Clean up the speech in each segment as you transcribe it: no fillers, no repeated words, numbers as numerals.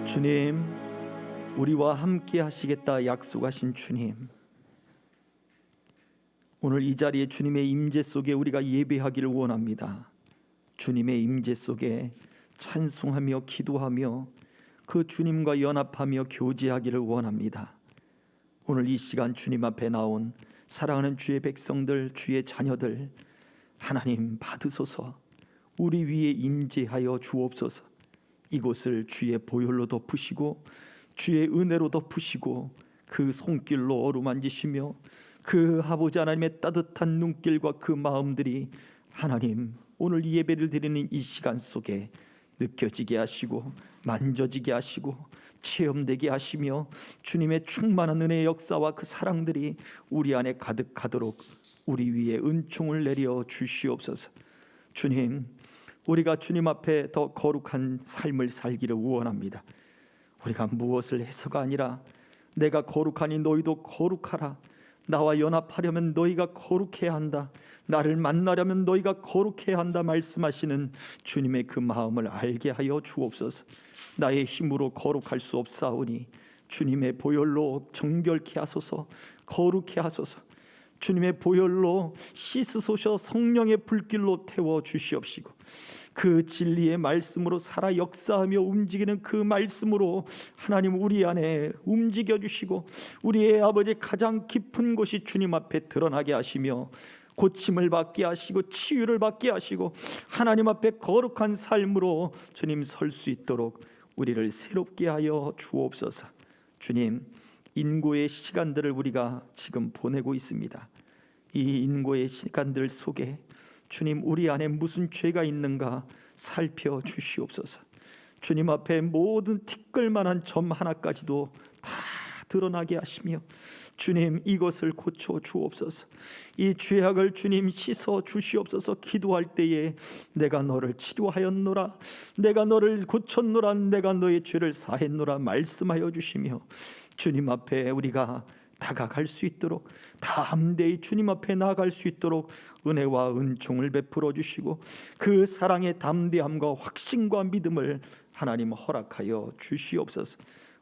주님, 우리와 함께 하시겠다 약속하신 주님, 오늘 이 자리에 주님의 임재 속에 우리가 예배하기를 원합니다. 주님의 임재 속에 찬송하며 기도하며 그 주님과 연합하며 교제하기를 원합니다. 오늘 이 시간 주님 앞에 나온 사랑하는 주의 백성들, 주의 자녀들, 하나님 받으소서. 우리 위에 임재하여 주옵소서. 이곳을 주의 보혈로 덮으시고 주의 은혜로 덮으시고 그 손길로 어루만지시며 그 아버지 하나님의 따뜻한 눈길과 그 마음들이 하나님 오늘 예배를 드리는 이 시간 속에 느껴지게 하시고 만져지게 하시고 체험되게 하시며 주님의 충만한 은혜의 역사와 그 사랑들이 우리 안에 가득하도록 우리 위에 은총을 내려 주시옵소서. 주님, 우리가 주님 앞에 더 거룩한 삶을 살기를 원합니다. 우리가 무엇을 해서가 아니라 내가 거룩하니 너희도 거룩하라. 나와 연합하려면 너희가 거룩해야 한다. 나를 만나려면 너희가 거룩해야 한다 말씀하시는 주님의 그 마음을 알게 하여 주옵소서. 나의 힘으로 거룩할 수 없사오니 주님의 보혈로 정결케 하소서. 거룩케 하소서. 주님의 보혈로 씻으소서. 성령의 불길로 태워 주시옵시고 그 진리의 말씀으로 살아 역사하며 움직이는 그 말씀으로 하나님 우리 안에 움직여 주시고 우리의 아버지 가장 깊은 곳이 주님 앞에 드러나게 하시며 고침을 받게 하시고 치유를 받게 하시고 하나님 앞에 거룩한 삶으로 주님 설 수 있도록 우리를 새롭게 하여 주옵소서. 주님, 인고의 시간들을 우리가 지금 보내고 있습니다. 이 인고의 시간들 속에 주님 우리 안에 무슨 죄가 있는가 살펴 주시옵소서. 주님 앞에 모든 티끌만한 점 하나까지도 다 드러나게 하시며 주님 이것을 고쳐 주옵소서. 이 죄악을 주님 씻어 주시옵소서. 기도할 때에 내가 너를 치료하였노라, 내가 너를 고쳤노라, 내가 너의 죄를 사했노라 말씀하여 주시며 주님 앞에 우리가 다가갈 수 있도록 담대히 주님 앞에 나아갈 수 있도록 은혜와 은총을 베풀어 주시고 그 사랑의 담대함과 확신과 믿음을 하나님 허락하여 주시옵소서.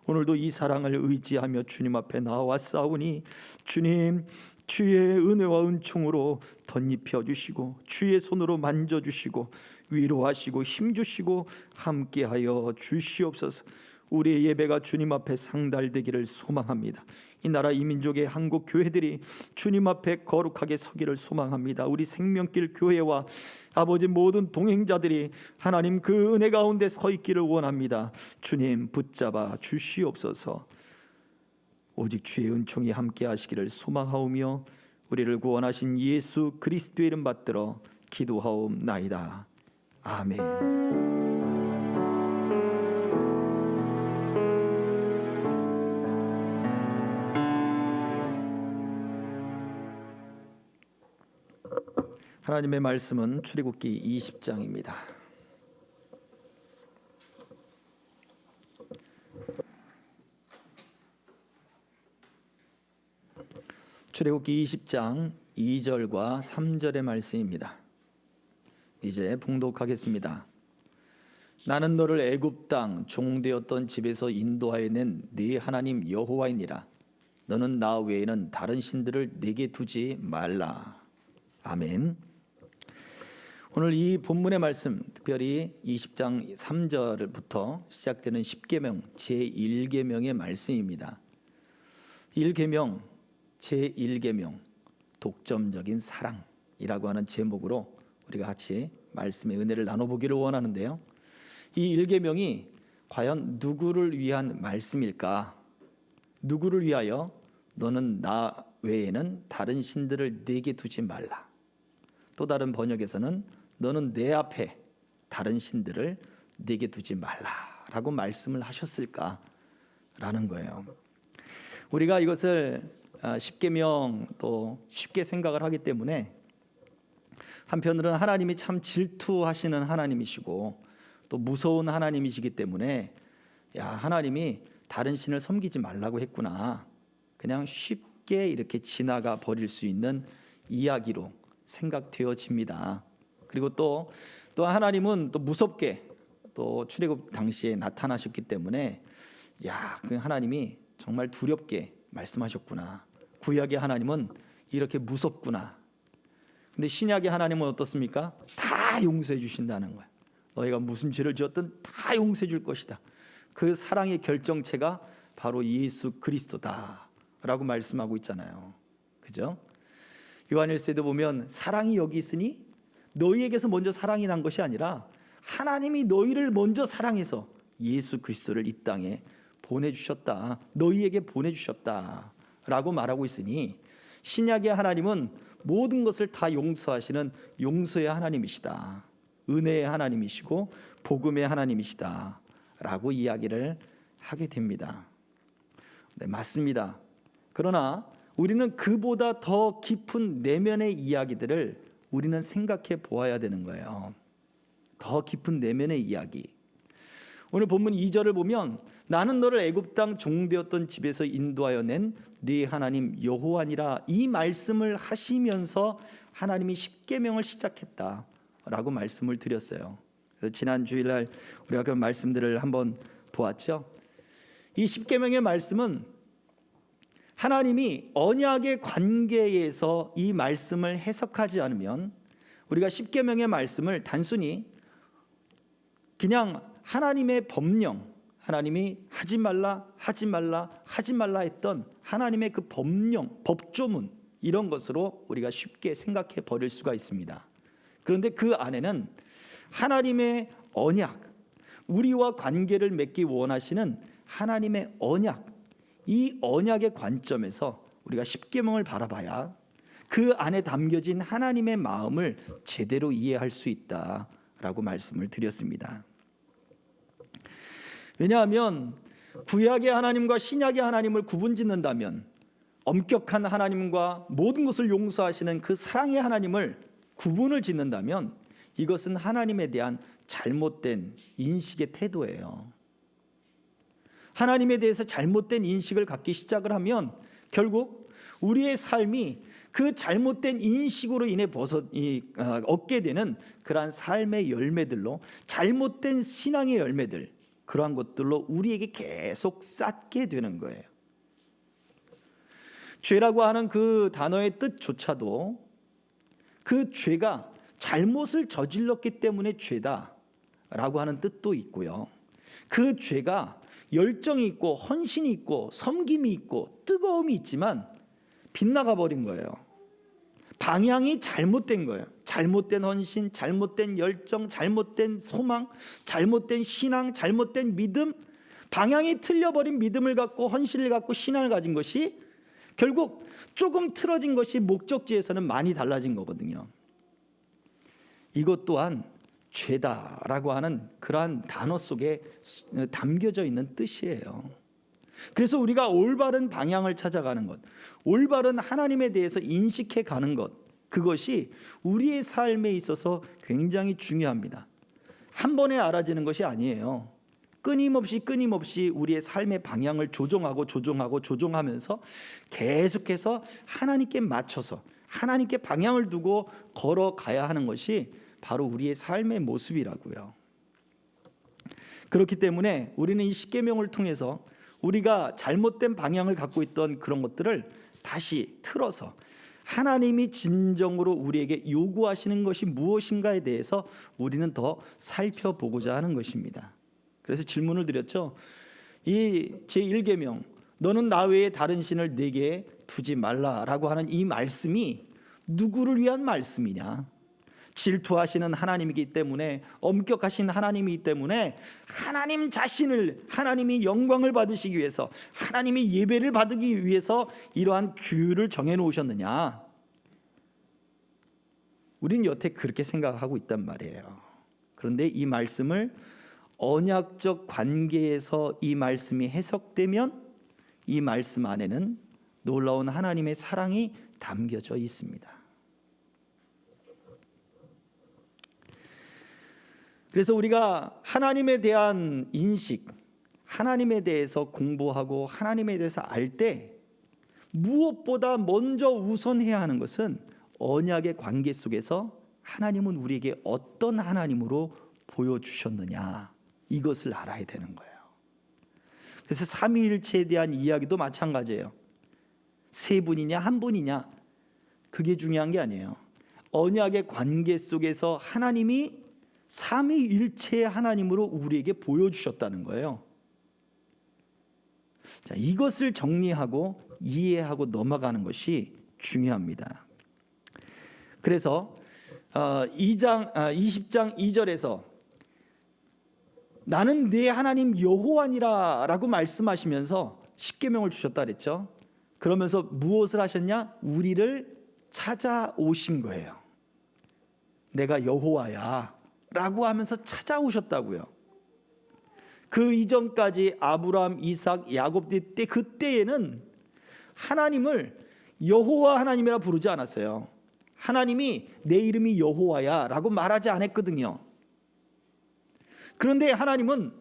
오늘도 이 사랑을 의지하며 주님 앞에 나와 싸우니 주님 주의 은혜와 은총으로 덧입혀 주시고 주의 손으로 만져주시고 위로하시고 힘주시고 함께하여 주시옵소서. 우리의 예배가 주님 앞에 상달되기를 소망합니다. 이 나라 이 민족의 한국 교회들이 주님 앞에 거룩하게 서기를 소망합니다. 우리 생명길 교회와 아버지 모든 동행자들이 하나님 그 은혜 가운데 서 있기를 원합니다. 주님 붙잡아 주시옵소서. 오직 주의 은총이 함께 하시기를 소망하오며 우리를 구원하신 예수 그리스도의 이름 받들어 기도하옵나이다. 아멘. 하나님의 말씀은 출애굽기 20장입니다. 출애굽기 20장 2절과 3절의 말씀입니다. 이제 봉독하겠습니다. 나는 너를 애굽 땅 종되었던 집에서 인도하여 낸 네 하나님 여호와이니라. 너는 나 외에는 다른 신들을 내게 두지 말라. 아멘. 오늘 이 본문의 말씀, 특별히 20장 3절부터 시작되는 10계명 제1계명의 말씀입니다. 1계명 제1계명 독점적인 사랑이라고 하는 제목으로 우리가 같이 말씀의 은혜를 나눠보기를 원하는데요. 이 1계명이 과연 누구를 위한 말씀일까? 누구를 위하여 너는 나 외에는 다른 신들을 내게 두지 말라. 또 다른 번역에서는 너는 내 앞에 다른 신들을 내게 두지 말라라고 말씀을 하셨을까라는 거예요. 우리가 이것을 10계명 또 쉽게 생각을 하기 때문에 한편으로는 하나님이 참 질투하시는 하나님이시고 또 무서운 하나님이시기 때문에 야, 하나님이 다른 신을 섬기지 말라고 했구나, 그냥 쉽게 이렇게 지나가 버릴 수 있는 이야기로 생각되어집니다. 그리고 또 하나님은 또 무섭게 또 출애굽 당시에 나타나셨기 때문에 야, 그 하나님이 정말 두렵게 말씀하셨구나. 구약의 하나님은 이렇게 무섭구나. 근데 신약의 하나님은 어떻습니까? 다 용서해 주신다는 거야. 너희가 무슨 죄를 지었든 다 용서해 줄 것이다. 그 사랑의 결정체가 바로 예수 그리스도다라고 말씀하고 있잖아요. 그죠? 요한일서에도 보면 사랑이 여기 있으니 너희에게서 먼저 사랑이 난 것이 아니라 하나님이 너희를 먼저 사랑해서 예수 그리스도를 이 땅에 보내주셨다. 너희에게 보내주셨다라고 말하고 있으니 신약의 하나님은 모든 것을 다 용서하시는 용서의 하나님이시다. 은혜의 하나님이시고 복음의 하나님이시다라고 이야기를 하게 됩니다. 네, 맞습니다. 그러나 우리는 그보다 더 깊은 내면의 이야기들을 우리는 생각해 보아야 되는 거예요. 더 깊은 내면의 이야기. 오늘 본문 2절을 보면 나는 너를 애굽 땅 종되었던 집에서 인도하여 낸 네 하나님 여호와니라 이 말씀을 하시면서 하나님이 십계명을 시작했다라고 말씀을 드렸어요. 그래서 지난 주일날 우리가 그 말씀들을 한번 보았죠. 이 십계명의 말씀은 하나님이 언약의 관계에서 이 말씀을 해석하지 않으면 우리가 십계명의 말씀을 단순히 그냥 하나님의 법령, 하나님이 하지 말라 했던 하나님의 그 법령, 법조문 이런 것으로 우리가 쉽게 생각해 버릴 수가 있습니다. 그런데 그 안에는 하나님의 언약, 우리와 관계를 맺기 원하시는 하나님의 언약, 이 언약의 관점에서 우리가 십계명을 바라봐야 그 안에 담겨진 하나님의 마음을 제대로 이해할 수 있다라고 말씀을 드렸습니다. 왜냐하면 구약의 하나님과 신약의 하나님을 구분짓는다면 엄격한 하나님과 모든 것을 용서하시는 그 사랑의 하나님을 구분을 짓는다면 이것은 하나님에 대한 잘못된 인식의 태도예요. 하나님에 대해서 잘못된 인식을 갖기 시작을 하면 결국 우리의 삶이 그 잘못된 인식으로 인해 얻게 되는 그러한 삶의 열매들로 잘못된 신앙의 열매들, 그러한 것들로 우리에게 계속 쌓게 되는 거예요. 죄라고 하는 그 단어의 뜻조차도 그 죄가 잘못을 저질렀기 때문에 죄다라고 하는 뜻도 있고요. 그 죄가 열정이 있고 헌신이 있고 섬김이 있고 뜨거움이 있지만 빗나가 버린 거예요. 방향이 잘못된 거예요. 잘못된 헌신, 잘못된 열정, 잘못된 소망, 잘못된 신앙, 잘못된 믿음, 방향이 틀려버린 믿음을 갖고 헌신을 갖고 신앙을 가진 것이 결국 조금 틀어진 것이 목적지에서는 많이 달라진 거거든요. 이것 또한 죄다라고 하는 그러한 단어 속에 담겨져 있는 뜻이에요. 그래서 우리가 올바른 방향을 찾아가는 것, 올바른 하나님에 대해서 인식해 가는 것, 그것이 우리의 삶에 있어서 굉장히 중요합니다. 한 번에 알아지는 것이 아니에요. 끊임없이 우리의 삶의 방향을 조종하면서 계속해서 하나님께 맞춰서 하나님께 방향을 두고 걸어가야 하는 것이 바로 우리의 삶의 모습이라고요. 그렇기 때문에 우리는 이 십계명을 통해서 우리가 잘못된 방향을 갖고 있던 그런 것들을 다시 틀어서 하나님이 진정으로 우리에게 요구하시는 것이 무엇인가에 대해서 우리는 더 살펴보고자 하는 것입니다. 그래서 질문을 드렸죠. 이 제1계명 너는 나 외에 다른 신을 내게 두지 말라라고 하는 이 말씀이 누구를 위한 말씀이냐? 질투하시는 하나님이기 때문에, 엄격하신 하나님이기 때문에 하나님 자신을, 하나님이 영광을 받으시기 위해서, 하나님이 예배를 받기 위해서 이러한 규율을 정해놓으셨느냐? 우리는 여태 그렇게 생각하고 있단 말이에요. 그런데 이 말씀을 언약적 관계에서 이 말씀이 해석되면 이 말씀 안에는 놀라운 하나님의 사랑이 담겨져 있습니다. 그래서 우리가 하나님에 대한 인식, 하나님에 대해서 공부하고 하나님에 대해서 알 때 무엇보다 먼저 우선해야 하는 것은 언약의 관계 속에서 하나님은 우리에게 어떤 하나님으로 보여주셨느냐, 이것을 알아야 되는 거예요. 그래서 삼위일체에 대한 이야기도 마찬가지예요. 세 분이냐 한 분이냐 그게 중요한 게 아니에요. 언약의 관계 속에서 하나님이 삼위일체의 하나님으로 우리에게 보여주셨다는 거예요. 자, 이것을 정리하고 이해하고 넘어가는 것이 중요합니다. 그래서 20장 2절에서 나는 네 하나님 여호와니라 라고 말씀하시면서 십계명을 주셨다 그랬죠. 그러면서 무엇을 하셨냐? 우리를 찾아오신 거예요. 내가 여호와야 라고 하면서 찾아오셨다고요. 그 이전까지 아브라함, 이삭, 야곱 때 그때에는 하나님을 여호와 하나님이라 부르지 않았어요. 하나님이 내 이름이 여호와야 라고 말하지 않았거든요. 그런데 하나님은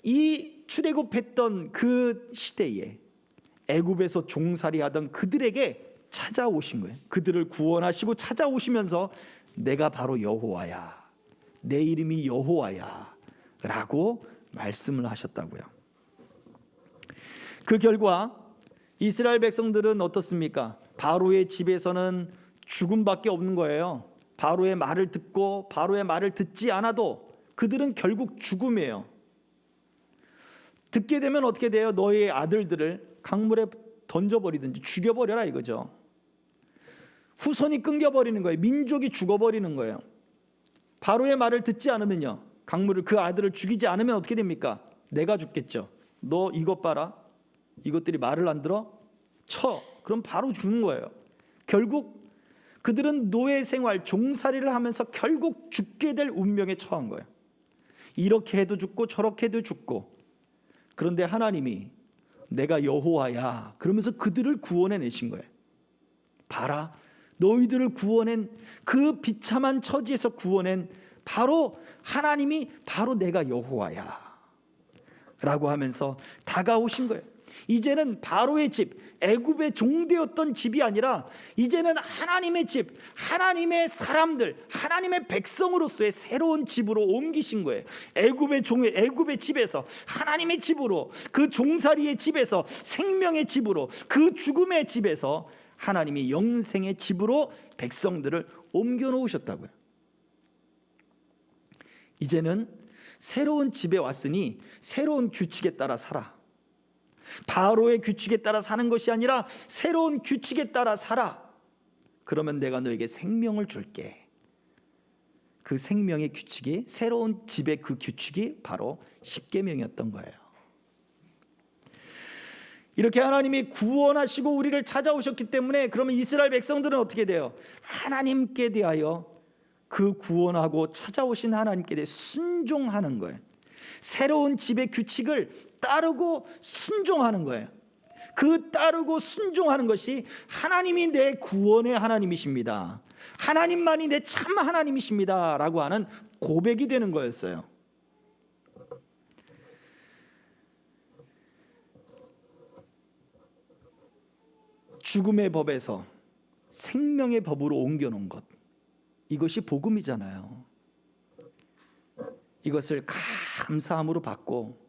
이 출애굽했던 그 시대에 애굽에서 종살이하던 그들에게 찾아오신 거예요. 그들을 구원하시고 찾아오시면서 내가 바로 여호와야, 내 이름이 여호와야 라고 말씀을 하셨다고요. 그 결과 이스라엘 백성들은 어떻습니까? 바로의 집에서는 죽음밖에 없는 거예요. 바로의 말을 듣고 바로의 말을 듣지 않아도 그들은 결국 죽음이에요. 듣게 되면 어떻게 돼요? 너의 아들들을 강물에 던져버리든지 죽여버려라 이거죠. 후손이 끊겨버리는 거예요. 민족이 죽어버리는 거예요. 바로의 말을 듣지 않으면요, 강물을 그 아들을 죽이지 않으면 어떻게 됩니까? 내가 죽겠죠. 너 이것 봐라, 이것들이 말을 안 들어? 쳐. 그럼 바로 죽는 거예요. 결국 그들은 노예 생활, 종살이를 하면서 결국 죽게 될 운명에 처한 거예요. 이렇게 해도 죽고 저렇게 해도 죽고. 그런데 하나님이 내가 여호와야 그러면서 그들을 구원해내신 거예요. 봐라, 너희들을 구원한 그 비참한 처지에서 구원한 바로 하나님이 바로 내가 여호와야 라고 하면서 다가오신 거예요. 이제는 바로의 집, 애굽의 종되었던 집이 아니라 이제는 하나님의 집, 하나님의 사람들, 하나님의 백성으로서의 새로운 집으로 옮기신 거예요. 애굽의 종의 애굽의 집에서 하나님의 집으로, 그 종살이의 집에서 생명의 집으로, 그 죽음의 집에서 하나님이 영생의 집으로 백성들을 옮겨 놓으셨다고요. 이제는 새로운 집에 왔으니 새로운 규칙에 따라 살아. 바로의 규칙에 따라 사는 것이 아니라 새로운 규칙에 따라 살아. 그러면 내가 너에게 생명을 줄게. 그 생명의 규칙이, 새로운 집의 그 규칙이 바로 십계명이었던 거예요. 이렇게 하나님이 구원하시고 우리를 찾아오셨기 때문에 그러면 이스라엘 백성들은 어떻게 돼요? 하나님께 대하여 그 구원하고 찾아오신 하나님께 대해 순종하는 거예요. 새로운 집의 규칙을 따르고 순종하는 거예요. 그 따르고 순종하는 것이 하나님이 내 구원의 하나님이십니다, 하나님만이 내 참 하나님이십니다 라고 하는 고백이 되는 거였어요. 죽음의 법에서 생명의 법으로 옮겨놓은 것, 이것이 복음이잖아요. 이것을 감사함으로 받고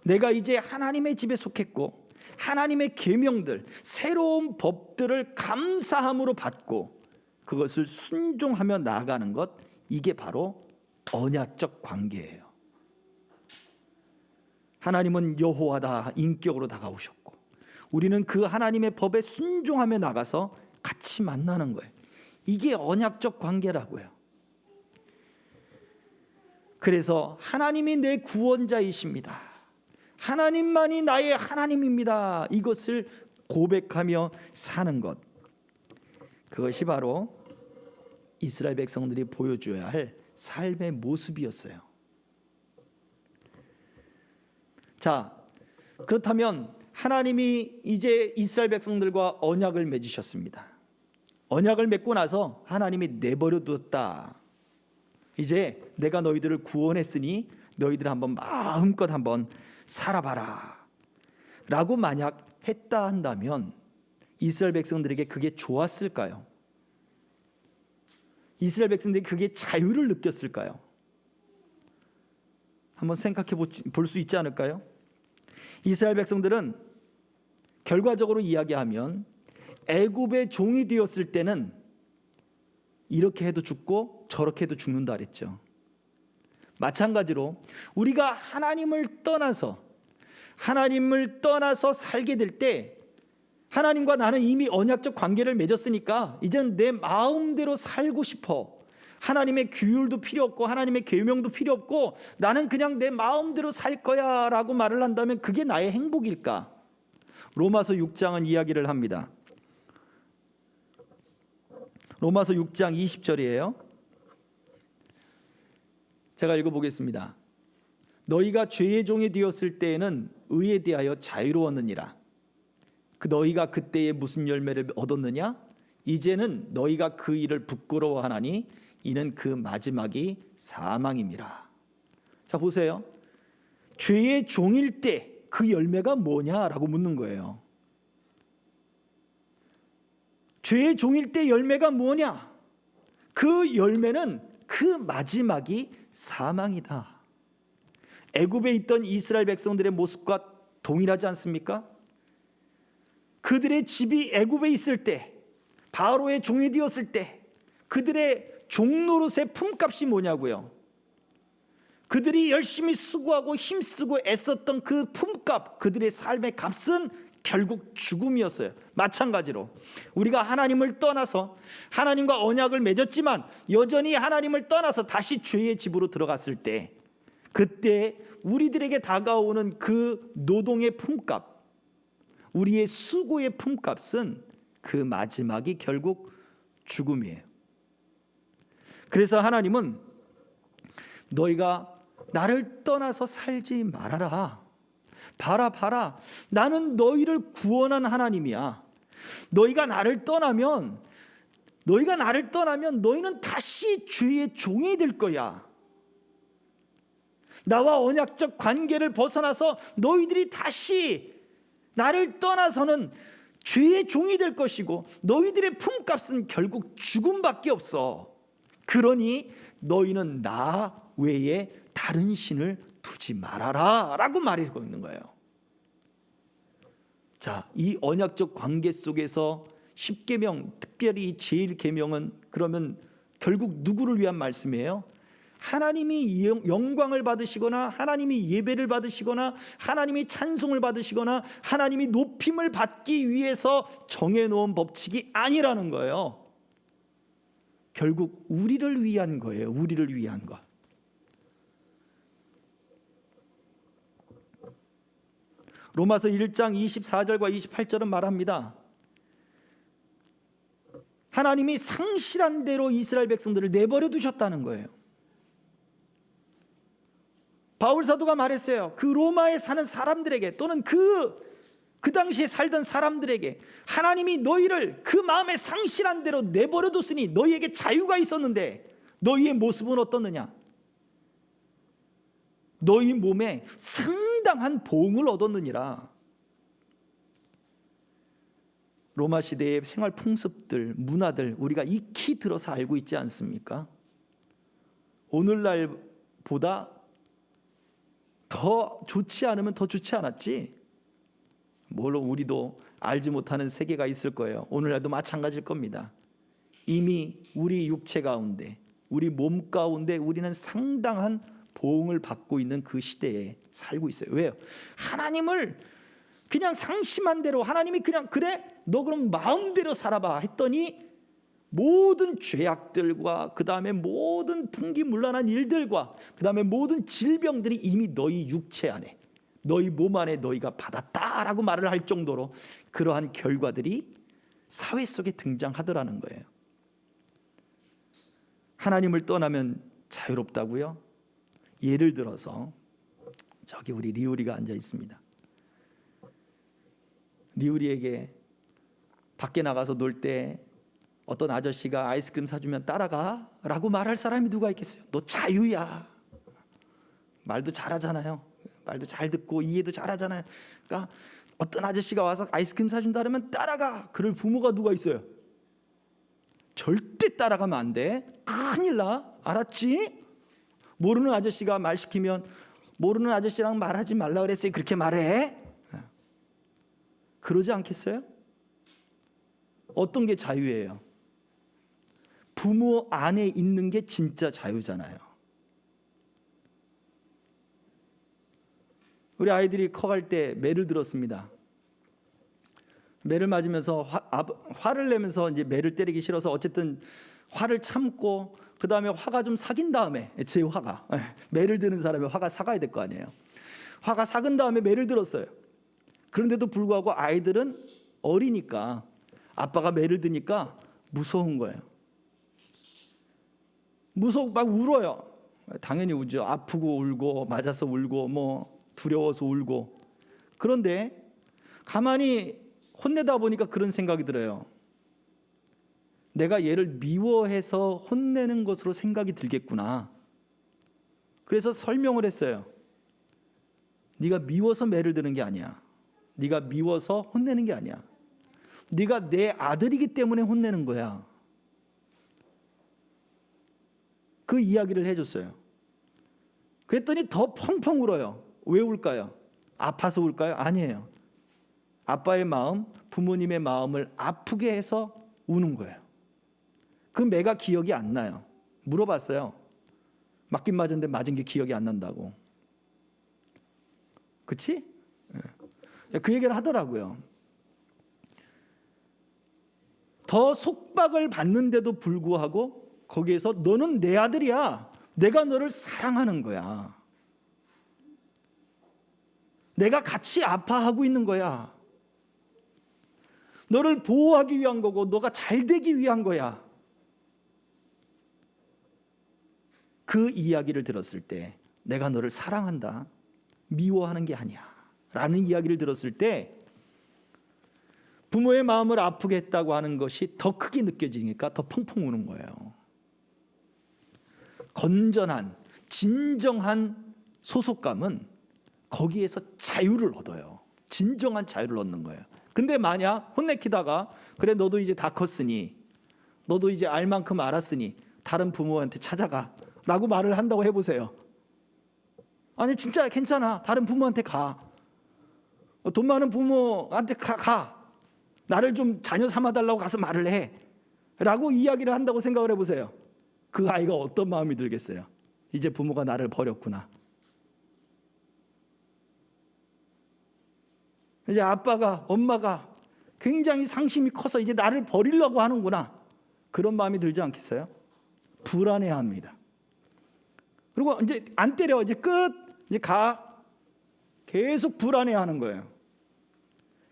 내가 이제 하나님의 집에 속했고 하나님의 계명들, 새로운 법들을 감사함으로 받고 그것을 순종하며 나아가는 것, 이게 바로 언약적 관계예요. 하나님은 여호와다 인격으로 다가오셨고 우리는 그 하나님의 법에 순종하며 나가서 같이 만나는 거예요. 이게 언약적 관계라고요. 그래서 하나님이 내 구원자이십니다, 하나님만이 나의 하나님입니다, 이것을 고백하며 사는 것, 그것이 바로 이스라엘 백성들이 보여줘야 할 삶의 모습이었어요. 자, 그렇다면 하나님이 이제 이스라엘 백성들과 언약을 맺으셨습니다. 언약을 맺고 나서 하나님이 내버려 두었다. 이제 내가 너희들을 구원했으니 너희들 한번 마음껏 한번 살아봐라 라고 만약 했다 한다면 이스라엘 백성들에게 그게 좋았을까요? 이스라엘 백성들이 그게 자유를 느꼈을까요? 한번 생각해 볼 수 있지 않을까요? 이스라엘 백성들은 결과적으로 이야기하면 애굽의 종이 되었을 때는 이렇게 해도 죽고 저렇게 해도 죽는다 그랬죠. 마찬가지로 우리가 하나님을 떠나서 살게 될 때, 하나님과 나는 이미 언약적 관계를 맺었으니까 이제는 내 마음대로 살고 싶어. 하나님의 규율도 필요 없고 하나님의 계명도 필요 없고 나는 그냥 내 마음대로 살 거야 라고 말을 한다면 그게 나의 행복일까? 로마서 6장은 이야기를 합니다. 로마서 6장 20절이에요. 제가 읽어보겠습니다. 너희가 죄의 종이 되었을 때에는 의에 대하여 자유로웠느니라. 너희가 그때에 무슨 열매를 얻었느냐? 이제는 너희가 그 일을 부끄러워하나니 이는 그 마지막이 사망임이라. 자, 보세요. 죄의 종일 때 그 열매가 뭐냐라고 묻는 거예요. 죄의 종일 때 열매가 뭐냐? 그 열매는 그 마지막이 사망이다. 애굽에 있던 이스라엘 백성들의 모습과 동일하지 않습니까? 그들의 집이 애굽에 있을 때, 바로의 종이 되었을 때 그들의 종노릇의 품값이 뭐냐고요? 그들이 열심히 수고하고 힘쓰고 애썼던 그 품값, 그들의 삶의 값은 결국 죽음이었어요. 마찬가지로 우리가 하나님을 떠나서 하나님과 언약을 맺었지만 여전히 하나님을 떠나서 다시 죄의 집으로 들어갔을 때, 그때 우리들에게 다가오는 그 노동의 품값, 우리의 수고의 품값은 그 마지막이 결국 죽음이에요. 그래서 하나님은 너희가 나를 떠나서 살지 말아라. 봐라. 나는 너희를 구원한 하나님이야. 너희가 나를 떠나면 너희는 다시 죄의 종이 될 거야. 나와 언약적 관계를 벗어나서 너희들이 다시 나를 떠나서는 죄의 종이 될 것이고 너희들의 품값은 결국 죽음밖에 없어. 그러니 너희는 나 외에 다른 신을 두지 말아라 라고 말하고 있는 거예요. 자, 이 언약적 관계 속에서 10계명, 특별히 제1계명은 그러면 결국 누구를 위한 말씀이에요? 하나님이 영광을 받으시거나 하나님이 예배를 받으시거나 하나님이 찬송을 받으시거나 하나님이 높임을 받기 위해서 정해놓은 법칙이 아니라는 거예요. 결국 우리를 위한 거예요. 우리를 위한 것. 로마서 1장 24절과 28절은 말합니다. 하나님이 상실한 대로 이스라엘 백성들을 내버려 두셨다는 거예요. 바울 사도가 말했어요. 그 로마에 사는 사람들에게 또는 그 당시에 살던 사람들에게 하나님이 너희를 그 마음에 상실한 대로 내버려 뒀으니 너희에게 자유가 있었는데 너희의 모습은 어떻느냐? 너희 몸에 상당한 보응을 얻었느니라. 로마 시대의 생활 풍습들, 문화들 우리가 익히 들어서 알고 있지 않습니까? 오늘날보다 더 좋지 않으면 더 좋지 않았지? 물론 우리도 알지 못하는 세계가 있을 거예요. 오늘날도 마찬가지일 겁니다. 이미 우리 육체 가운데, 우리 몸 가운데 우리는 상당한 보응을 받고 있는 그 시대에 살고 있어요. 왜요? 하나님을 그냥 상심한 대로 하나님이 그냥 그래? 너 그럼 마음대로 살아봐 했더니 모든 죄악들과 그 다음에 모든 풍기문란한 일들과 그 다음에 모든 질병들이 이미 너희 육체 안에 너희 몸 안에 너희가 받았다라고 말을 할 정도로 그러한 결과들이 사회 속에 등장하더라는 거예요. 하나님을 떠나면 자유롭다고요? 예를 들어서 저기 우리 리우리가 앉아 있습니다. 리우리에게 밖에 나가서 놀 때 어떤 아저씨가 아이스크림 사주면 따라가 라고 말할 사람이 누가 있겠어요? 너 자유야. 말도 잘하잖아요. 말도 잘 듣고 이해도 잘하잖아요. 그러니까 어떤 아저씨가 와서 아이스크림 사준다 그러면 따라가. 그럴 부모가 누가 있어요? 절대 따라가면 안 돼. 큰일 나. 알았지? 모르는 아저씨가 말 시키면 모르는 아저씨랑 말하지 말라 그랬어요. 그렇게 말해? 그러지 않겠어요? 어떤 게 자유예요? 부모 안에 있는 게 진짜 자유잖아요. 우리 아이들이 커갈 때 매를 들었습니다. 매를 맞으면서 화를 내면서 이제 매를 때리기 싫어서 어쨌든 화를 참고 그 다음에 화가 좀 삭인 다음에 제 화가 매를 드는 사람의 화가 삭아야 될 거 아니에요. 화가 삭은 다음에 매를 들었어요. 그런데도 불구하고 아이들은 어리니까 아빠가 매를 드니까 무서운 거예요. 무서워 막 울어요. 당연히 우죠. 아프고 울고 맞아서 울고 뭐 두려워서 울고. 그런데 가만히 혼내다 보니까 그런 생각이 들어요. 내가 얘를 미워해서 혼내는 것으로 생각이 들겠구나. 그래서 설명을 했어요. 네가 미워서 매를 드는 게 아니야. 네가 미워서 혼내는 게 아니야. 네가 내 아들이기 때문에 혼내는 거야. 그 이야기를 해줬어요. 그랬더니 더 펑펑 울어요. 왜 울까요? 아파서 울까요? 아니에요. 아빠의 마음, 부모님의 마음을 아프게 해서 우는 거예요. 그 매가 기억이 안 나요. 물어봤어요. 맞긴 맞은데 맞은 게 기억이 안 난다고. 그치? 그 얘기를 하더라고요. 더 속박을 받는데도 불구하고 거기에서 너는 내 아들이야. 내가 너를 사랑하는 거야. 내가 같이 아파하고 있는 거야. 너를 보호하기 위한 거고 너가 잘 되기 위한 거야. 그 이야기를 들었을 때 내가 너를 사랑한다. 미워하는 게 아니야. 라는 이야기를 들었을 때 부모의 마음을 아프게 했다고 하는 것이 더 크게 느껴지니까 더 펑펑 우는 거예요. 건전한 진정한 소속감은 거기에서 자유를 얻어요. 진정한 자유를 얻는 거예요. 근데 만약 혼내키다가 그래 너도 이제 다 컸으니 너도 이제 알 만큼 알았으니 다른 부모한테 찾아가 라고 말을 한다고 해보세요. 아니 진짜 괜찮아. 다른 부모한테 가. 돈 많은 부모한테 가. 나를 좀 자녀 삼아달라고 가서 말을 해. 라고 이야기를 한다고 생각을 해보세요. 그 아이가 어떤 마음이 들겠어요? 이제 부모가 나를 버렸구나. 이제 아빠가 엄마가 굉장히 상심이 커서 이제 나를 버리려고 하는구나. 그런 마음이 들지 않겠어요? 불안해합니다. 그리고 이제 안 때려. 이제 끝. 이제 가. 계속 불안해하는 거예요.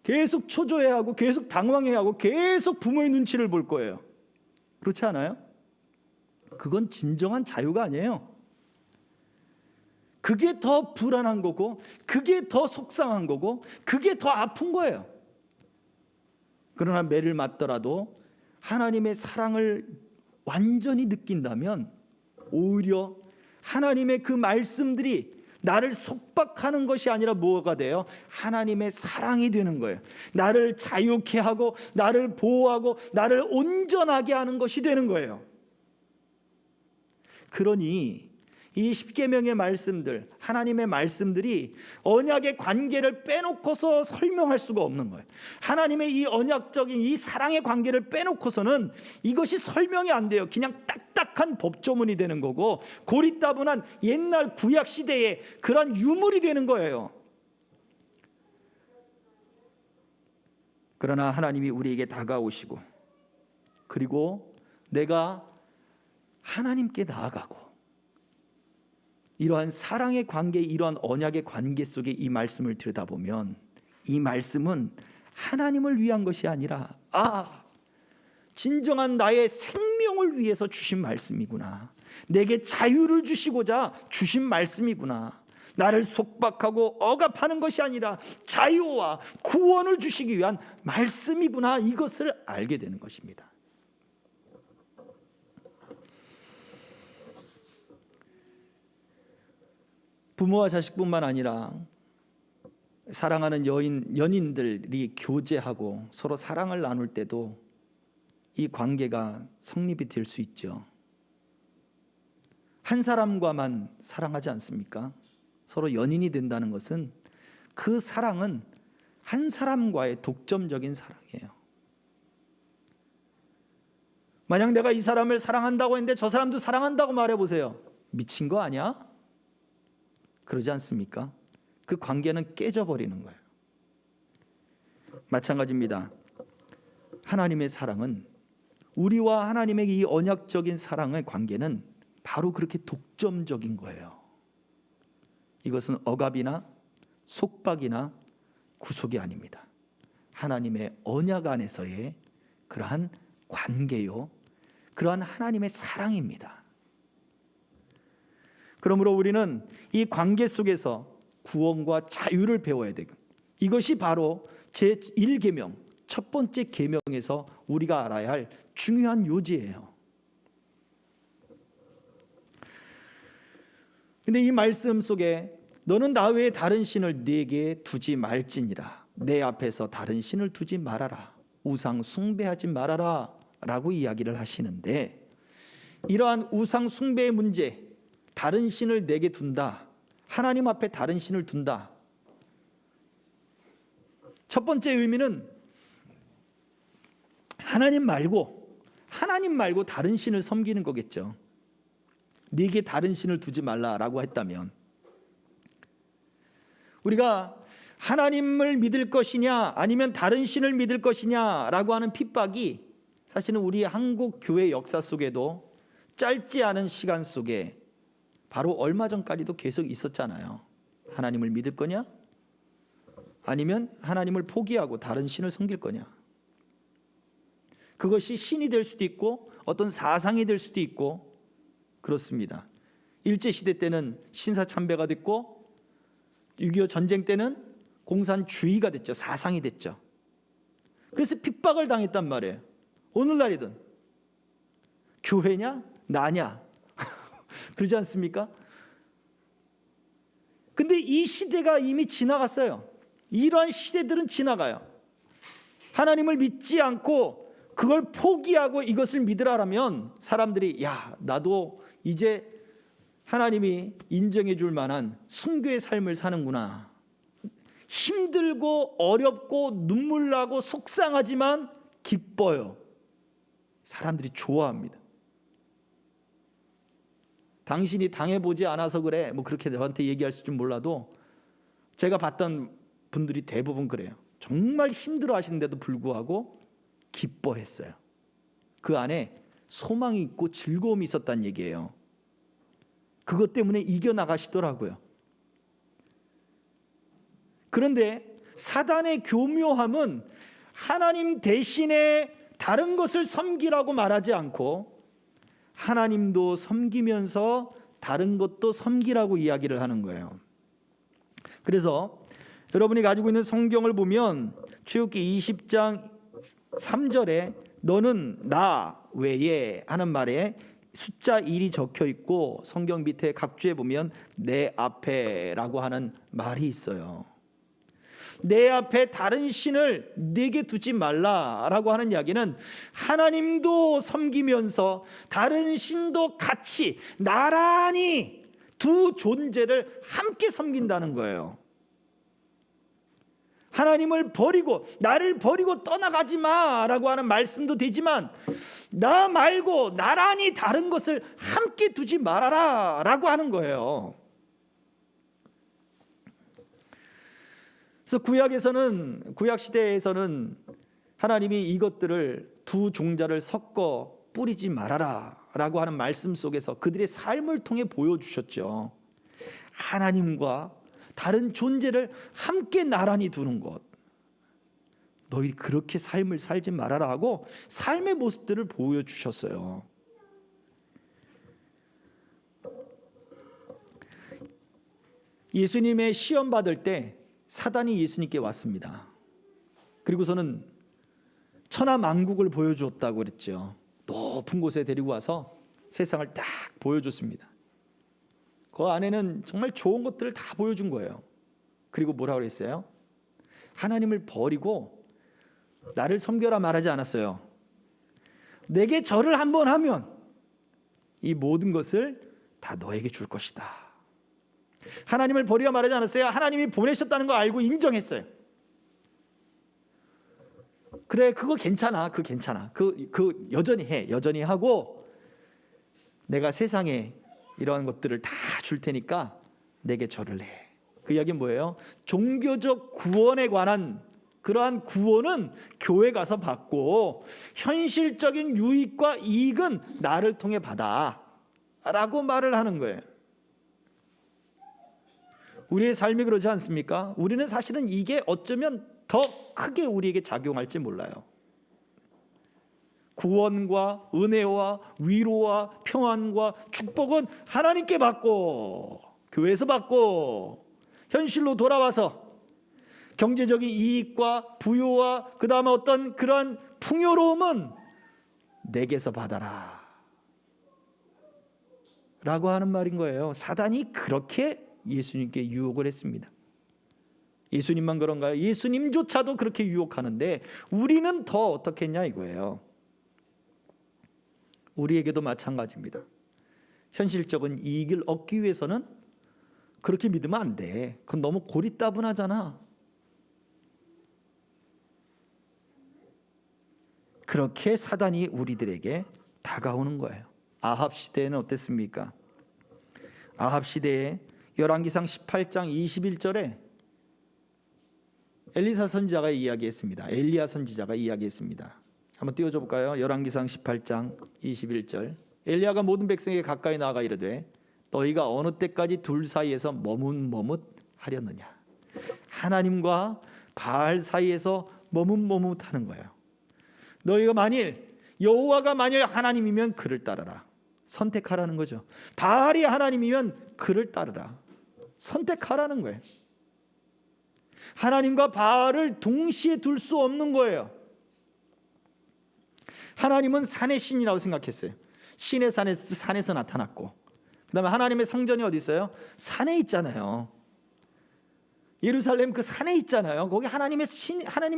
계속 초조해하고 계속 당황해하고 계속 부모의 눈치를 볼 거예요. 그렇지 않아요? 그건 진정한 자유가 아니에요. 그게 더 불안한 거고 그게 더 속상한 거고 그게 더 아픈 거예요. 그러나 매를 맞더라도 하나님의 사랑을 완전히 느낀다면 오히려 하나님의 그 말씀들이 나를 속박하는 것이 아니라 뭐가 돼요? 하나님의 사랑이 되는 거예요. 나를 자유케 하고 나를 보호하고 나를 온전하게 하는 것이 되는 거예요. 그러니 이 십계명의 말씀들, 하나님의 말씀들이 언약의 관계를 빼놓고서 설명할 수가 없는 거예요. 하나님의 이 언약적인 이 사랑의 관계를 빼놓고서는 이것이 설명이 안 돼요. 그냥 딱딱한 법조문이 되는 거고 고리따분한 옛날 구약 시대의 그런 유물이 되는 거예요. 그러나 하나님이 우리에게 다가오시고 그리고 내가 하나님께 나아가고 이러한 사랑의 관계, 이러한 언약의 관계 속에 이 말씀을 들여다보면 이 말씀은 하나님을 위한 것이 아니라 진정한 나의 생명을 위해서 주신 말씀이구나. 내게 자유를 주시고자 주신 말씀이구나. 나를 속박하고 억압하는 것이 아니라 자유와 구원을 주시기 위한 말씀이구나. 이것을 알게 되는 것입니다. 부모와 자식뿐만 아니라 사랑하는 연인들이 교제하고 서로 사랑을 나눌 때도 이 관계가 성립이 될 수 있죠. 한 사람과만 사랑하지 않습니까? 서로 연인이 된다는 것은 그 사랑은 한 사람과의 독점적인 사랑이에요. 만약 내가 이 사람을 사랑한다고 했는데 저 사람도 사랑한다고 말해보세요. 미친 거 아니야? 그러지 않습니까? 그 관계는 깨져버리는 거예요. 마찬가지입니다. 하나님의 사랑은, 우리와 하나님의 이 언약적인 사랑의 관계는 바로 그렇게 독점적인 거예요. 이것은 억압이나 속박이나 구속이 아닙니다. 하나님의 언약 안에서의 그러한 관계요, 그러한 하나님의 사랑입니다. 그러므로 우리는 이 관계 속에서 구원과 자유를 배워야 되고, 이것이 바로 제1계명, 첫 번째 계명에서 우리가 알아야 할 중요한 요지예요. 근데 이 말씀 속에 너는 나 외에 다른 신을 네게 두지 말지니라, 내 앞에서 다른 신을 두지 말아라, 우상 숭배하지 말아라 라고 이야기를 하시는데, 이러한 우상 숭배의 문제, 다른 신을 내게 둔다, 하나님 앞에 다른 신을 둔다, 첫 번째 의미는 하나님 말고 다른 신을 섬기는 거겠죠. 네게 다른 신을 두지 말라라고 했다면, 우리가 하나님을 믿을 것이냐 아니면 다른 신을 믿을 것이냐라고 하는 핍박이 사실은 우리 한국 교회 역사 속에도 짧지 않은 시간 속에 바로 얼마 전까지도 계속 있었잖아요. 하나님을 믿을 거냐? 아니면 하나님을 포기하고 다른 신을 섬길 거냐? 그것이 신이 될 수도 있고 어떤 사상이 될 수도 있고 그렇습니다. 일제시대 때는 신사참배가 됐고 6.25 전쟁 때는 공산주의가 됐죠. 사상이 됐죠. 그래서 핍박을 당했단 말이에요. 오늘날이든 교회냐 나냐 그러지 않습니까? 근데 이 시대가 이미 지나갔어요. 이러한 시대들은 지나가요. 하나님을 믿지 않고 그걸 포기하고 이것을 믿으라라면 사람들이 야 나도 이제 하나님이 인정해 줄 만한 순교의 삶을 사는구나. 힘들고 어렵고 눈물 나고 속상하지만 기뻐요. 사람들이 좋아합니다. 당신이 당해보지 않아서 그래 뭐 그렇게 저한테 얘기할 줄 몰라도 제가 봤던 분들이 대부분 그래요. 정말 힘들어 하시는데도 불구하고 기뻐했어요. 그 안에 소망이 있고 즐거움이 있었다는 얘기예요. 그것 때문에 이겨나가시더라고요. 그런데 사단의 교묘함은 하나님 대신에 다른 것을 섬기라고 말하지 않고 하나님도 섬기면서 다른 것도 섬기라고 이야기를 하는 거예요. 그래서 여러분이 가지고 있는 성경을 보면 출애굽기 20장 3절에 너는 나 외에 하는 말에 숫자 1이 적혀 있고 성경 밑에 각주에 보면 내 앞에라고 하는 말이 있어요. 내 앞에 다른 신을 네게 두지 말라라고 하는 이야기는 하나님도 섬기면서 다른 신도 같이 나란히 두 존재를 함께 섬긴다는 거예요. 하나님을 버리고 나를 버리고 떠나가지 마라고 하는 말씀도 되지만 나 말고 나란히 다른 것을 함께 두지 말아라 라고 하는 거예요. 그래서 구약시대에서는 하나님이 이것들을 두 종자를 섞어 뿌리지 말아라 라고 하는 말씀 속에서 그들의 삶을 통해 보여주셨죠. 하나님과 다른 존재를 함께 나란히 두는 것, 너희 그렇게 삶을 살지 말아라 하고 삶의 모습들을 보여주셨어요. 예수님의 시험 받을 때 사단이 예수님께 왔습니다. 그리고서는 천하만국을 보여주었다고 그랬죠. 높은 곳에 데리고 와서 세상을 딱 보여줬습니다. 그 안에는 정말 좋은 것들을 다 보여준 거예요. 그리고 뭐라고 그랬어요? 하나님을 버리고 나를 섬겨라 말하지 않았어요. 내게 절을 한번 하면 이 모든 것을 다 너에게 줄 것이다. 하나님을 버리라 말하지 않았어요. 하나님이 보내셨다는 거 알고 인정했어요. 그래, 그거 괜찮아. 그거 괜찮아. 그 여전히 해. 여전히 하고 내가 세상에 이러한 것들을 다 줄 테니까 내게 절을 해. 그 이야기는 뭐예요? 종교적 구원에 관한 그러한 구원은 교회 가서 받고 현실적인 유익과 이익은 나를 통해 받아 라고 말을 하는 거예요. 우리의 삶이 그러지 않습니까? 우리는 사실은 이게 어쩌면 더 크게 우리에게 작용할지 몰라요. 구원과 은혜와 위로와 평안과 축복은 하나님께 받고 교회에서 받고 현실로 돌아와서 경제적인 이익과 부요와 그 다음에 어떤 그런 풍요로움은 내게서 받아라 라고 하는 말인 거예요. 사단이 그렇게 예수님께 유혹을 했습니다. 예수님만 그런가요? 예수님조차도 그렇게 유혹하는데 우리는 더 어떻게 했냐 이거예요. 우리에게도 마찬가지입니다. 현실적인 이익을 얻기 위해서는 그렇게 믿으면 안 돼. 그건 너무 고리따분하잖아. 그렇게 사단이 우리들에게 다가오는 거예요. 아합 시대에는 어땠습니까? 아합 시대에 열왕기상 18장 21절에 엘리사 선지자가 이야기했습니다. 엘리야 선지자가 이야기했습니다. 한번 띄워줘 볼까요? 열왕기상 18장 21절. 엘리야가 모든 백성에게 가까이 나아가 이르되 너희가 어느 때까지 둘 사이에서 머뭇머뭇하려느냐. 하나님과 바알 사이에서 머뭇머뭇하는 거예요. 너희가 만일 여호와가 만일 하나님이면 그를 따르라. 선택하라는 거죠. 바알이 하나님이면 그를 따르라. 선택하라는 거예요. 하나님과 바알을 동시에 둘 수 없는 거예요. 하나님은 산의 신이라고 생각했어요. 신의 산에서 나타났고, 그 다음에 하나님의 성전이 어디 있어요? 산에 있잖아요. 예루살렘 그 산에 있잖아요. 거기 하나님의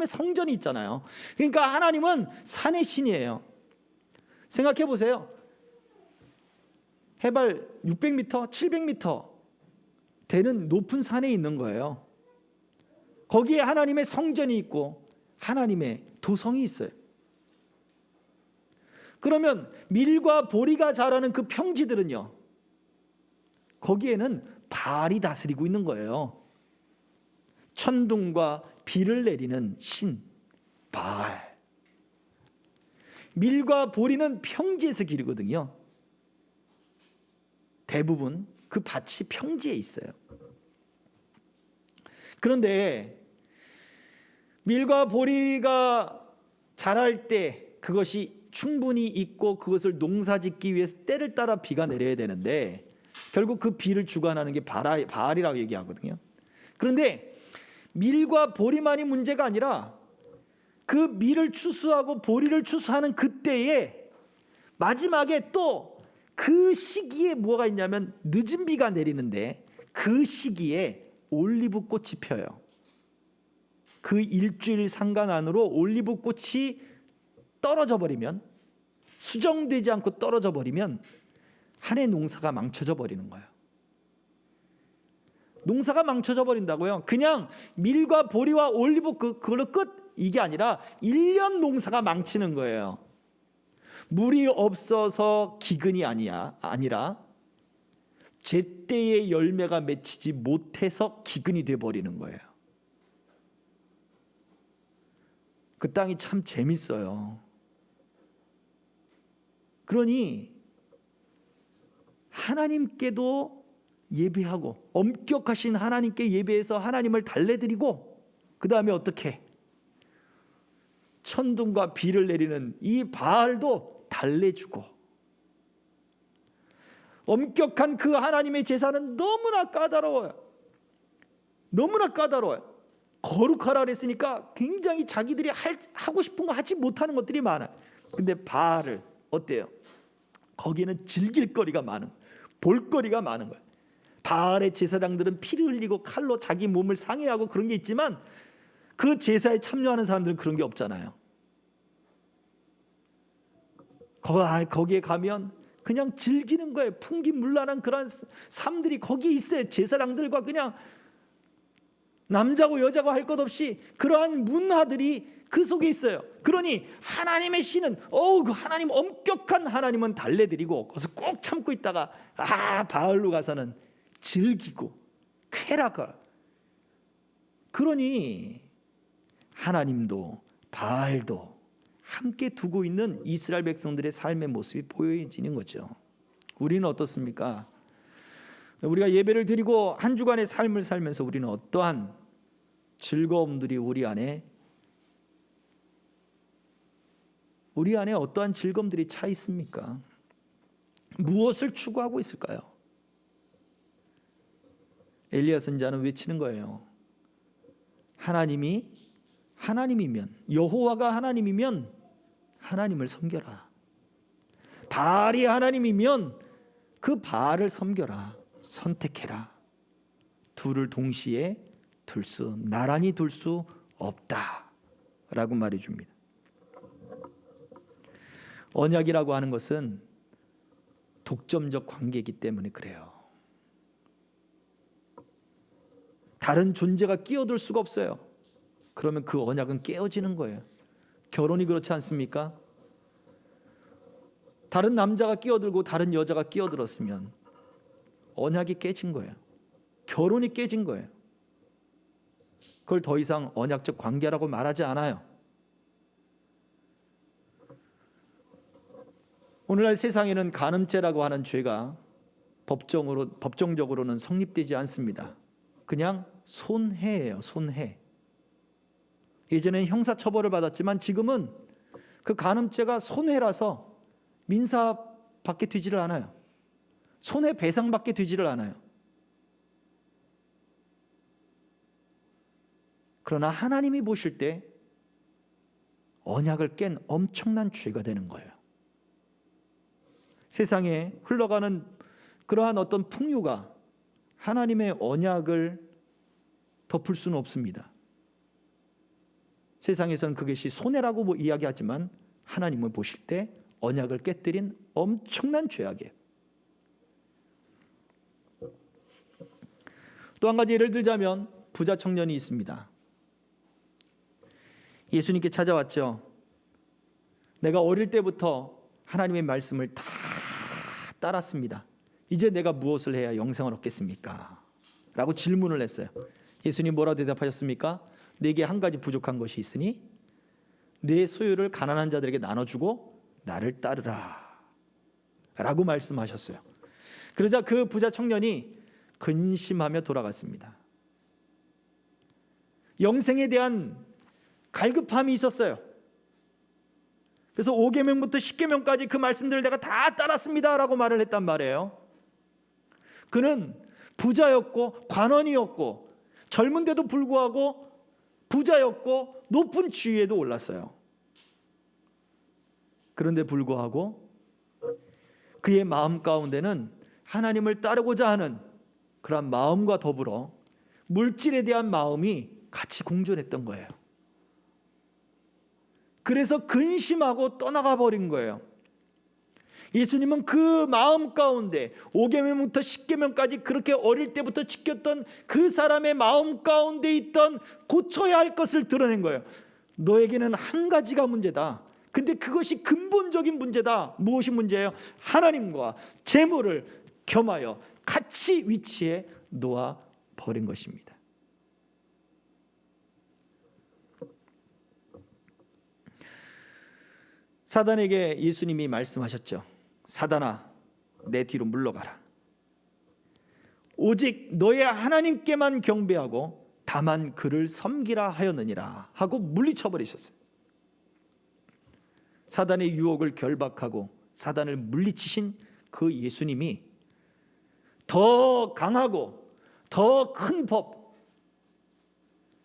성전이 있잖아요. 그러니까 하나님은 산의 신이에요. 생각해 보세요. 해발 600m, 700m 되는 높은 산에 있는 거예요. 거기에 하나님의 성전이 있고 하나님의 도성이 있어요. 그러면 밀과 보리가 자라는 그 평지들은요, 거기에는 바알이 다스리고 있는 거예요. 천둥과 비를 내리는 신 바알. 밀과 보리는 평지에서 기르거든요. 대부분 그 밭이 평지에 있어요. 그런데 밀과 보리가 자랄 때 그것이 충분히 있고 그것을 농사짓기 위해서 때를 따라 비가 내려야 되는데 결국 그 비를 주관하는 게 바알이라고 얘기하거든요. 그런데 밀과 보리만이 문제가 아니라 그 밀을 추수하고 보리를 추수하는 그때에 마지막에 또 그 시기에 뭐가 있냐면 늦은 비가 내리는데 그 시기에 올리브꽃이 펴요. 그 일주일 상간 안으로 올리브꽃이 떨어져 버리면, 수정되지 않고 떨어져 버리면 한 해 농사가 망쳐져 버리는 거예요. 농사가 망쳐져 버린다고요? 그냥 밀과 보리와 올리브 그걸로 끝, 이게 아니라 1년 농사가 망치는 거예요. 물이 없어서 기근이 아니라 제때의 열매가 맺히지 못해서 기근이 돼버리는 거예요. 그 땅이 참 재밌어요. 그러니 하나님께도 예배하고 엄격하신 하나님께 예배해서 하나님을 달래드리고 그 다음에 어떻게? 천둥과 비를 내리는 이 바알도 달래주고, 엄격한 그 하나님의 제사는 너무나 까다로워요. 너무나 까다로워요. 거룩하라 그랬으니까 굉장히 자기들이 하고 싶은 거 하지 못하는 것들이 많아요. 근데 바알을 어때요? 거기에는 즐길 거리가 많은, 볼거리가 많은 거예요. 바알의 제사장들은 피를 흘리고 칼로 자기 몸을 상해하고 그런 게 있지만 그 제사에 참여하는 사람들은 그런 게 없잖아요. 거기에 가면 그냥 즐기는 거예요. 풍기물란한 그런 삶들이 거기 있어요. 제사장들과 그냥 남자고 여자고 할 것 없이 그러한 문화들이 그 속에 있어요. 그러니 하나님의 신은 그 하나님 엄격한 하나님은 달래드리고 거기서 꼭 참고 있다가 바알로 가서는 즐기고 쾌락을. 그러니 하나님도 바알도 함께 두고 있는 이스라엘 백성들의 삶의 모습이 보여지는 거죠. 우리는 어떻습니까? 우리가 예배를 드리고 한 주간의 삶을 살면서 우리는 어떠한 즐거움들이 우리 안에 어떠한 즐거움들이 차 있습니까? 무엇을 추구하고 있을까요? 엘리야 선지자는 외치는 거예요. 하나님이면, 여호와가 하나님이면 하나님을 섬겨라. 바알이 하나님이면 그 바알을 섬겨라. 선택해라. 둘을 동시에 나란히 둘 수 없다라고 말해 줍니다. 언약이라고 하는 것은 독점적 관계이기 때문에 그래요. 다른 존재가 끼어들 수가 없어요. 그러면 그 언약은 깨어지는 거예요. 결혼이 그렇지 않습니까? 다른 남자가 끼어들고 다른 여자가 끼어들었으면 언약이 깨진 거예요. 결혼이 깨진 거예요. 그걸 더 이상 언약적 관계라고 말하지 않아요. 오늘날 세상에는 간음죄라고 하는 죄가 법정적으로는 성립되지 않습니다. 그냥 손해예요. 손해. 예전에는 형사처벌을 받았지만 지금은 그 간음죄가 손해라서 민사받게 되지를 않아요. 손해배상받게 되지를 않아요. 그러나 하나님이 보실 때 언약을 깬 엄청난 죄가 되는 거예요. 세상에 흘러가는 그러한 어떤 풍요가 하나님의 언약을 덮을 수는 없습니다. 세상에서는 그것이 손해라고 이야기하지만 하나님을 보실 때 언약을 깨뜨린 엄청난 죄악이에요. 또 한 가지 예를 들자면 부자 청년이 있습니다. 예수님께 찾아왔죠. 내가 어릴 때부터 하나님의 말씀을 다 따랐습니다. 이제 내가 무엇을 해야 영생을 얻겠습니까? 라고 질문을 했어요. 예수님 뭐라고 대답하셨습니까? 내게 한 가지 부족한 것이 있으니 내 소유를 가난한 자들에게 나눠주고 나를 따르라 라고 말씀하셨어요. 그러자 그 부자 청년이 근심하며 돌아갔습니다. 영생에 대한 갈급함이 있었어요. 그래서 5계명부터 10계명까지 그 말씀들을 내가 다 따랐습니다 라고 말을 했단 말이에요. 그는 부자였고 관원이었고 젊은데도 불구하고 부자였고 높은 지위에도 올랐어요. 그런데 불구하고 그의 마음 가운데는 하나님을 따르고자 하는 그런 마음과 더불어 물질에 대한 마음이 같이 공존했던 거예요. 그래서 근심하고 떠나가 버린 거예요. 예수님은 그 마음 가운데 5계명부터 10계명까지 그렇게 어릴 때부터 지켰던 그 사람의 마음 가운데 있던 고쳐야 할 것을 드러낸 거예요. 너에게는 한 가지가 문제다. 근데 그것이 근본적인 문제다. 무엇이 문제예요? 하나님과 재물을 겸하여 같이 위치에 놓아 버린 것입니다. 사단에게 예수님이 말씀하셨죠. 사단아, 내 뒤로 물러가라. 오직 너의 하나님께만 경배하고 다만 그를 섬기라 하였느니라 하고 물리쳐버리셨어요. 사단의 유혹을 결박하고 사단을 물리치신 그 예수님이 더 강하고 더 큰 법,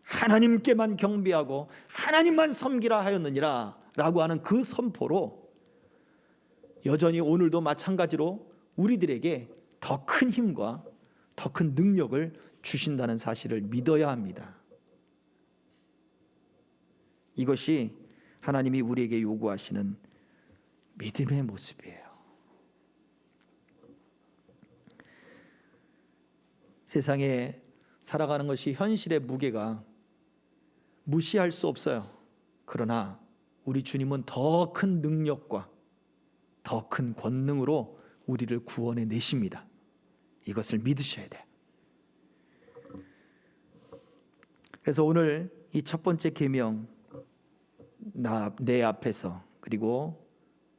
하나님께만 경배하고 하나님만 섬기라 하였느니라 라고 하는 그 선포로 여전히 오늘도 마찬가지로 우리들에게 더 큰 힘과 더 큰 능력을 주신다는 사실을 믿어야 합니다. 이것이 하나님이 우리에게 요구하시는 믿음의 모습이에요. 세상에 살아가는 것이 현실의 무게가 무시할 수 없어요. 그러나 우리 주님은 더 큰 능력과 더 큰 권능으로 우리를 구원해 내십니다. 이것을 믿으셔야 돼요. 그래서 오늘 이 첫 번째 계명, 내 앞에서 그리고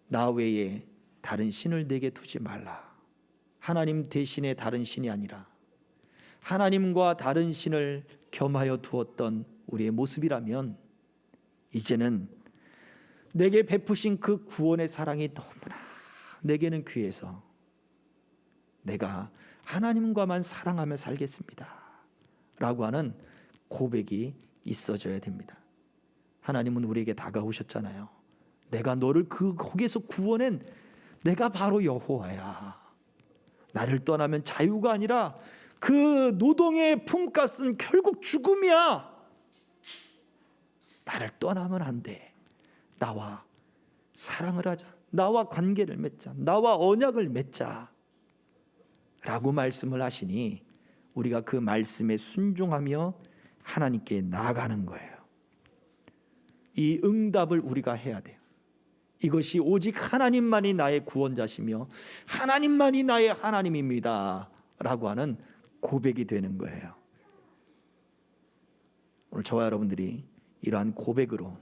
나 외에 다른 신을 내게 두지 말라. 하나님 대신에 다른 신이 아니라 하나님과 다른 신을 겸하여 두었던 우리의 모습이라면 이제는 내게 베푸신 그 구원의 사랑이 너무나 내게는 귀해서 내가 하나님과만 사랑하며 살겠습니다 라고 하는 고백이 있어져야 됩니다. 하나님은 우리에게 다가오셨잖아요. 내가 너를 그 거기에서 구원한 내가 바로 여호와야. 나를 떠나면 자유가 아니라 그 노동의 품값은 결국 죽음이야. 나를 떠나면 안 돼. 나와 사랑을 하자. 나와 관계를 맺자. 나와 언약을 맺자 라고 말씀을 하시니 우리가 그 말씀에 순종하며 하나님께 나아가는 거예요. 이 응답을 우리가 해야 돼요. 이것이 오직 하나님만이 나의 구원자시며 하나님만이 나의 하나님입니다 라고 하는 고백이 되는 거예요. 오늘 저와 여러분들이 이러한 고백으로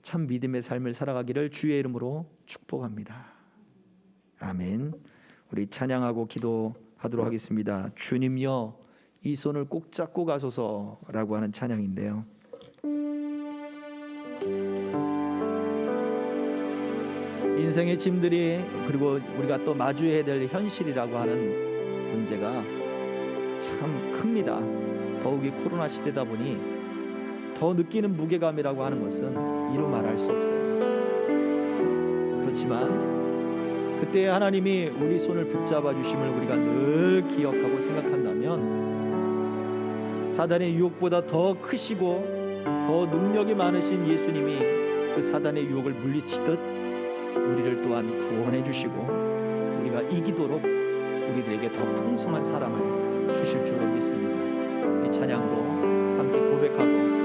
참 믿음의 삶을 살아가기를 주의 이름으로 축복합니다. 아멘. 우리 찬양하고 기도하도록 하겠습니다. 주님여 이 손을 꼭 잡고 가소서라고 하는 찬양인데요. 인생의 짐들이 그리고 우리가 또 마주해야 될 현실이라고 하는 문제가 참 큽니다. 더욱이 코로나 시대다 보니 더 느끼는 무게감이라고 하는 것은 이루 말할 수 없어요. 그렇지만 그때 하나님이 우리 손을 붙잡아 주심을 우리가 늘 기억하고 생각한다면 사단의 유혹보다 더 크시고 더 능력이 많으신 예수님이 그 사단의 유혹을 물리치듯 우리를 또한 구원해 주시고 우리가 이기도록 우리들에게 더 풍성한 사랑을 주실 줄로 믿습니다. 이 찬양으로 함께 고백하고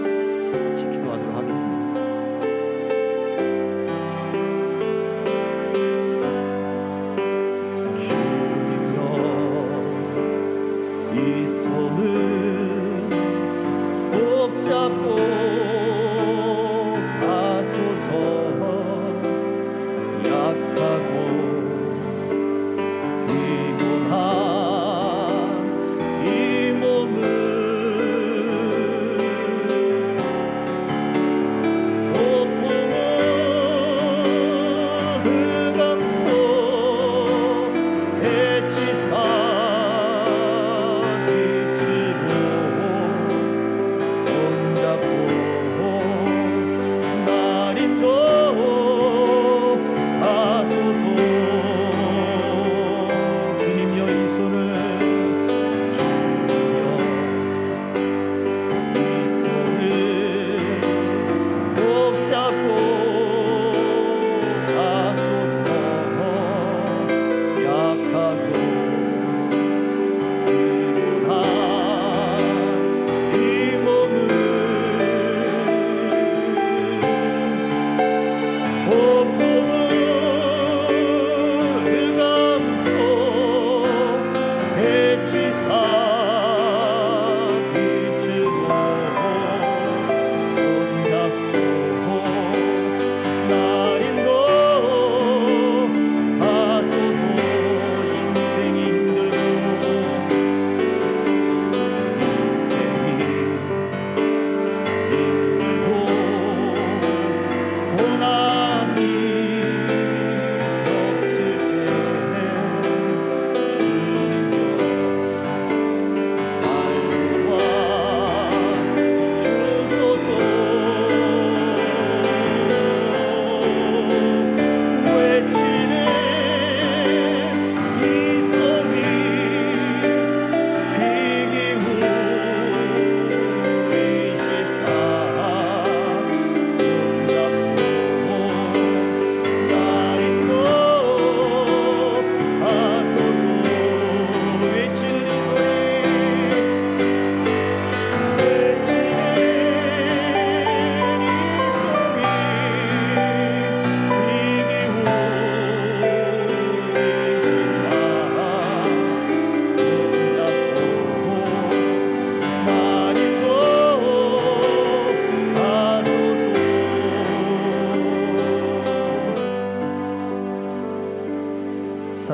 같이 기도하도록 하겠습니다. 주님여 이 손을 꼭 잡고 가소서. 약하고 피곤한 이 몸을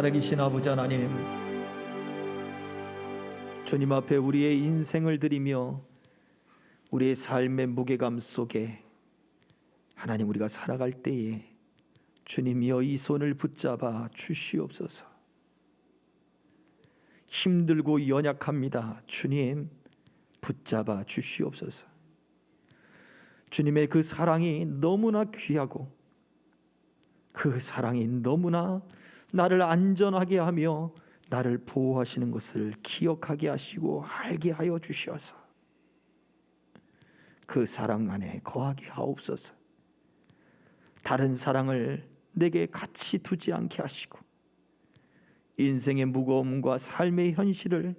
살아계신 아버지 하나님, 주님 앞에 우리의 인생을 드리며 우리의 삶의 무게감 속에 하나님 우리가 살아갈 때에 주님이여 이 손을 붙잡아 주시옵소서. 힘들고 연약합니다. 주님 붙잡아 주시옵소서. 주님의 그 사랑이 너무나 귀하고 그 사랑이 너무나 나를 안전하게 하며 나를 보호하시는 것을 기억하게 하시고 알게 하여 주시어서 그 사랑 안에 거하게 하옵소서. 다른 사랑을 내게 같이 두지 않게 하시고 인생의 무거움과 삶의 현실을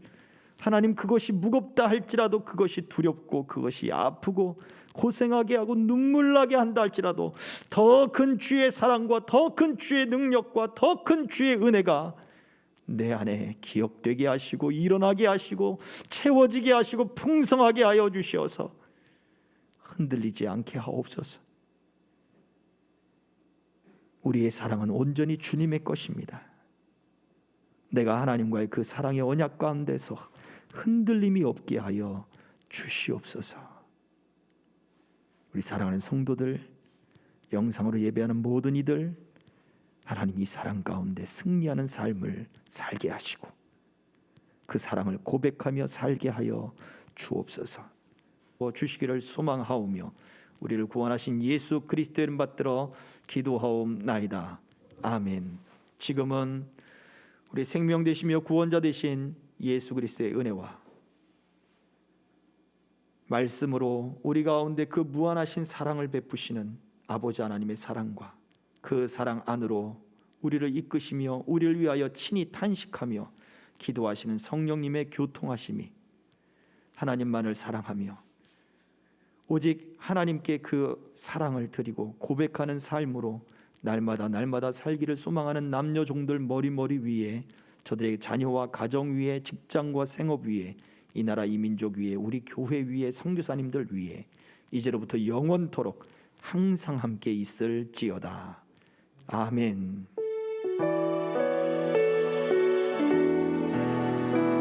하나님 그것이 무겁다 할지라도 그것이 두렵고 그것이 아프고 고생하게 하고 눈물 나게 한다 할지라도 더 큰 주의 사랑과 더 큰 주의 능력과 더 큰 주의 은혜가 내 안에 기억되게 하시고 일어나게 하시고 채워지게 하시고 풍성하게 하여 주시어서 흔들리지 않게 하옵소서. 우리의 사랑은 온전히 주님의 것입니다. 내가 하나님과의 그 사랑의 언약 가운데서 흔들림이 없게 하여 주시옵소서. 우리 사랑하는 성도들, 영상으로 예배하는 모든 이들, 하나님 이 사랑 가운데 승리하는 삶을 살게 하시고 그 사랑을 고백하며 살게 하여 주옵소서. 주시기를 소망하오며 우리를 구원하신 예수 그리스도의 이름 받들어 기도하옵나이다. 아멘. 지금은 우리 생명 되시며 구원자 되신 예수 그리스도의 은혜와 말씀으로 우리 가운데 그 무한하신 사랑을 베푸시는 아버지 하나님의 사랑과 그 사랑 안으로 우리를 이끄시며 우리를 위하여 친히 탄식하며 기도하시는 성령님의 교통하심이 하나님만을 사랑하며 오직 하나님께 그 사랑을 드리고 고백하는 삶으로 날마다 살기를 소망하는 남녀 종들 머리 위에 저들의 자녀와 가정 위에 직장과 생업 위에 이 나라 이 민족 위에 우리 교회 위에 선교사님들 위에 이제로부터 영원토록 항상 함께 있을지어다. 아멘.